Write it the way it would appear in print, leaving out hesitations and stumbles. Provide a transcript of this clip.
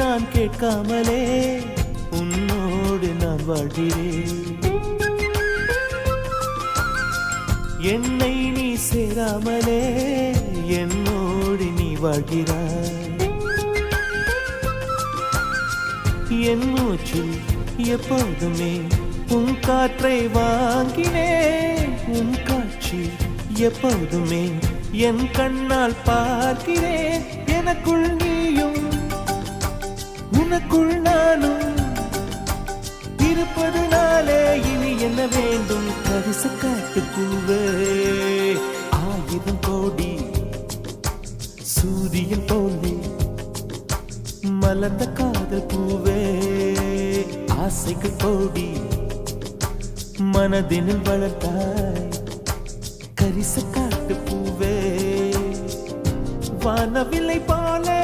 நான் கேட்காமலே உன்னோடு நான் வாழ்கிறேன். என்னை நீ சேராமலே என்னோடு நீ வாழ்கிறாய். என் மூச்சில் எப்போதுமே உன் காற்றை வாங்கினேன். உன் காட்சி எப்போதுமே என் கண்ணால் பார்க்கிறேன். எனக்குள் நீயும் உனக்குள் நானும் இருப்பதுனாலே இனி என்ன வேண்டும்? கரிச காட்டு பூவே, 1000 கோடி சூரியன் போலே மலர்ந்த காதல் பூவே, ஆசைக்கு கோடி மனதினில் வளர்த்தாய். கரிச காட்டு பூவே, வானவில்லை போலே